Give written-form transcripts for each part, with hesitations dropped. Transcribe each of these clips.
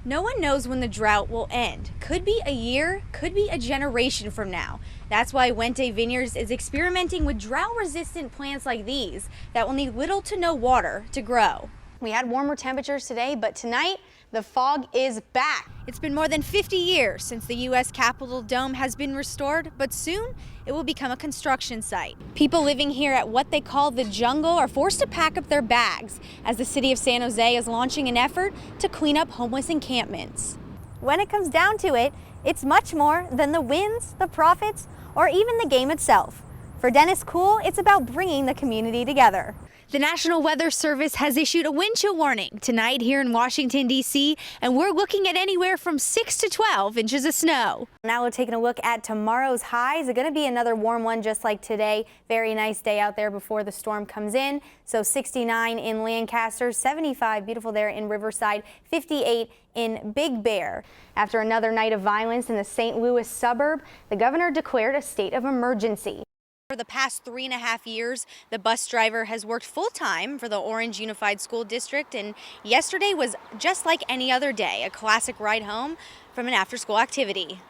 No one knows when the drought will end. Could be a year, could be a generation from now. That's why Wente Vineyards is experimenting with drought-resistant plants like these that will need little to no water to grow. We had warmer temperatures today, but tonight the fog is back. It's been more than 50 years since the U.S. Capitol Dome has been restored, but soon it will become a construction site. People living here at what they call the jungle are forced to pack up their bags as the city of San Jose is launching an effort to clean up homeless encampments. When it comes down to it, it's much more than the wins, the profits, or even the game itself. For Dennis Kuhl, it's about bringing the community together. The National Weather Service has issued a wind chill warning tonight here in Washington, D.C., and we're looking at anywhere from 6 to 12 inches of snow. Now we're taking a look at tomorrow's highs. It's going to be another warm one just like today. Very nice day out there before the storm comes in. So 69 in Lancaster, 75 beautiful there in Riverside, 58 in Big Bear. After another night of violence in the St. Louis suburb, the governor declared a state of emergency. For the past 3.5 years, the bus driver has worked full-time for the Orange Unified School District, and yesterday was just like any other day, a classic ride home from an after-school activity.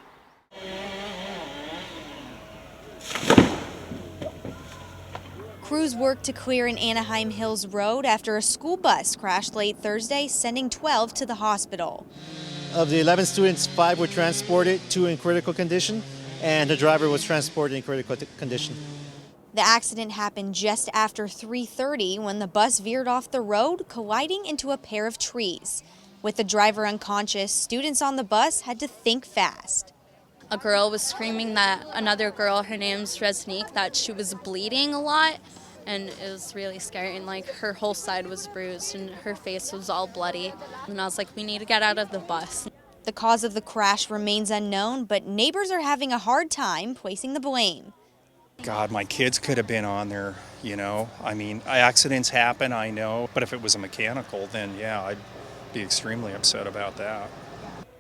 Crews worked to clear an Anaheim Hills road after a school bus crashed late Thursday, sending 12 to the hospital. Of the 11 students, 5 were transported, 2 in critical condition, and the driver was transported in critical condition. The accident happened just after 3:30 when the bus veered off the road, colliding into a pair of trees. With the driver unconscious, students on the bus had to think fast. A girl was screaming that another girl, her name's Resnick, that she was bleeding a lot, and it was really scary, and like her whole side was bruised and her face was all bloody. And I was like, we need to get out of the bus. The cause of the crash remains unknown, but neighbors are having a hard time placing the blame. God, my kids could have been on there, you know. I mean, accidents happen, I know, but if it was a mechanical, then yeah, I'd be extremely upset about that.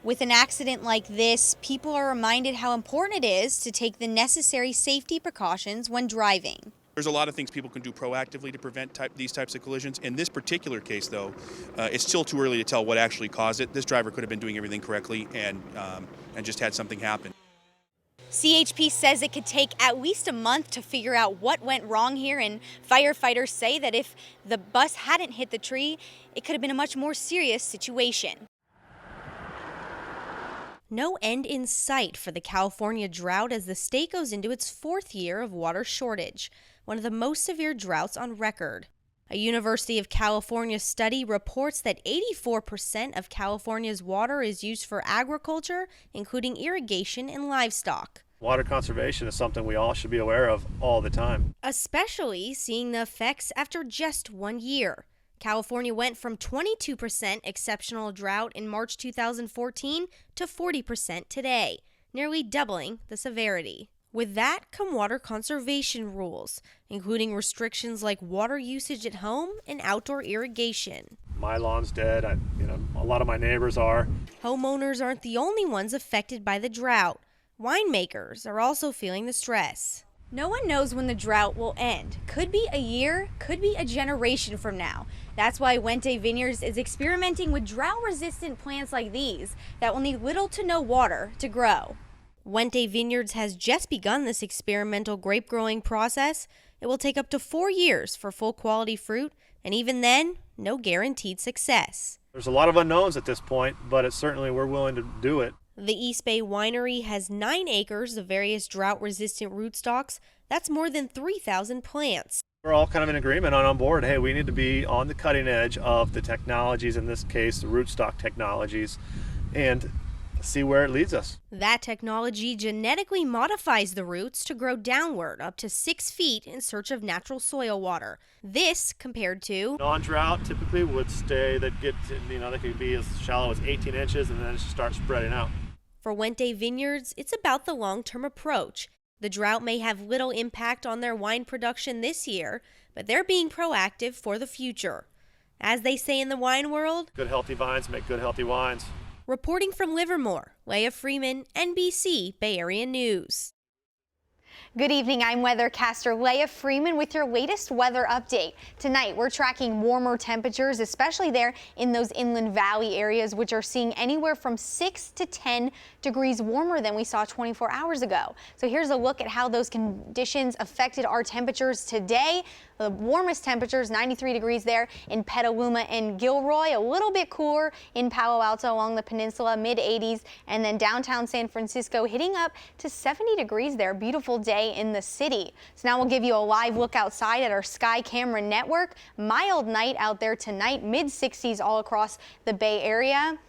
With an accident like this, people are reminded how important it is to take the necessary safety precautions when driving. There's a lot of things people can do proactively to prevent these types of collisions. In this particular case, though, it's still too early to tell what actually caused it. This driver could have been doing everything correctly and just had something happen. CHP says it could take at least a month to figure out what went wrong here, and firefighters say that if the bus hadn't hit the tree, it could have been a much more serious situation. No end in sight for the California drought as the state goes into its 4th year of water shortage, one of the most severe droughts on record. A University of California study reports that 84% of California's water is used for agriculture, including irrigation and livestock. Water conservation is something we all should be aware of all the time. Especially seeing the effects after just 1 year. California went from 22% exceptional drought in March 2014 to 40% today, nearly doubling the severity. With that come water conservation rules, including restrictions like water usage at home and outdoor irrigation. My lawn's dead. A lot of my neighbors are. Homeowners aren't the only ones affected by the drought. Winemakers are also feeling the stress. No one knows when the drought will end. Could be a year, could be a generation from now. That's why Wente Vineyards is experimenting with drought-resistant plants like these that will need little to no water to grow. Wente Vineyards has just begun this experimental grape growing process. It will take up to 4 years for full quality fruit, and even then, no guaranteed success. There's a lot of unknowns at this point, but we're willing to do it. The East Bay Winery has 9 acres of various drought-resistant rootstocks. That's more than 3,000 plants. We're all kind of in agreement on board. Hey, we need to be on the cutting edge of the technologies, in this case, the rootstock technologies, and see where it leads us. That technology genetically modifies the roots to grow downward up to 6 feet in search of natural soil water. This compared to non-drought typically would stay, they could be as shallow as 18 inches and then it just starts spreading out. For Wente Vineyards, it's about the long-term approach. The drought may have little impact on their wine production this year, but they're being proactive for the future. As they say in the wine world, good healthy vines make good healthy wines. Reporting from Livermore, Leah Freeman, NBC Bay Area News. Good evening, I'm weathercaster Leah Freeman with your latest weather update. Tonight, we're tracking warmer temperatures, especially there in those inland valley areas, which are seeing anywhere from 6 to 10 degrees warmer than we saw 24 hours ago. So here's a look at how those conditions affected our temperatures today. The warmest temperatures, 93 degrees there in Petaluma and Gilroy, a little bit cooler in Palo Alto along the peninsula, mid-80s, and then downtown San Francisco hitting up to 70 degrees there. Beautiful day in the city. So now we'll give you a live look outside at our Sky Camera network. Mild night out there tonight, mid-60s all across the Bay Area.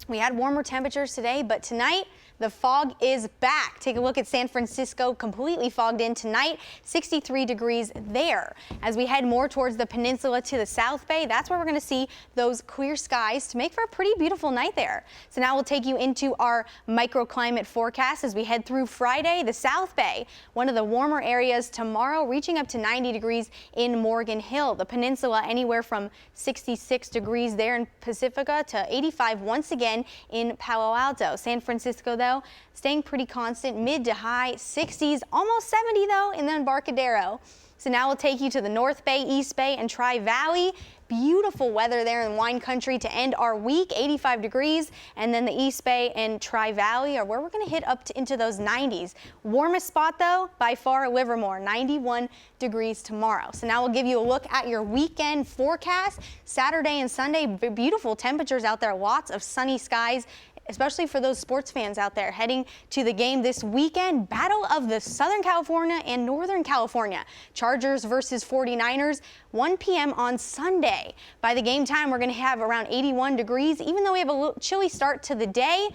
We had warmer temperatures today, but tonight the fog is back. Take a look at San Francisco, completely fogged in tonight, 63 degrees there. As we head more towards the peninsula to the South Bay, that's where we're going to see those clear skies to make for a pretty beautiful night there. So now we'll take you into our microclimate forecast as we head through Friday. The South Bay, one of the warmer areas tomorrow, reaching up to 90 degrees in Morgan Hill. The peninsula anywhere from 66 degrees there in Pacifica to 85 once again in Palo Alto. San Francisco, though, staying pretty constant, mid to high 60s, almost 70 though in the Embarcadero. So now we'll take you to the North Bay, East Bay, and Tri-Valley. Beautiful weather there in wine country to end our week, 85 degrees, and then the East Bay and Tri-Valley are where we're going to hit up into those 90s. Warmest spot though, by far, Livermore, 91 degrees tomorrow. So now we'll give you a look at your weekend forecast. Saturday and Sunday, beautiful temperatures out there, lots of sunny skies, especially for those sports fans out there heading to the game this weekend. Battle of the Southern California and Northern California. Chargers versus 49ers, 1 p.m. on Sunday. By the game time, we're going to have around 81 degrees, even though we have a little chilly start to the day.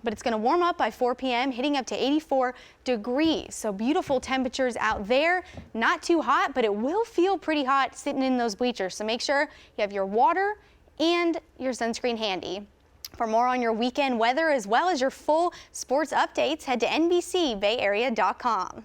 But it's going to warm up by 4 p.m., hitting up to 84 degrees. So beautiful temperatures out there. Not too hot, but it will feel pretty hot sitting in those bleachers. So make sure you have your water and your sunscreen handy. For more on your weekend weather as well as your full sports updates, head to NBCBayArea.com.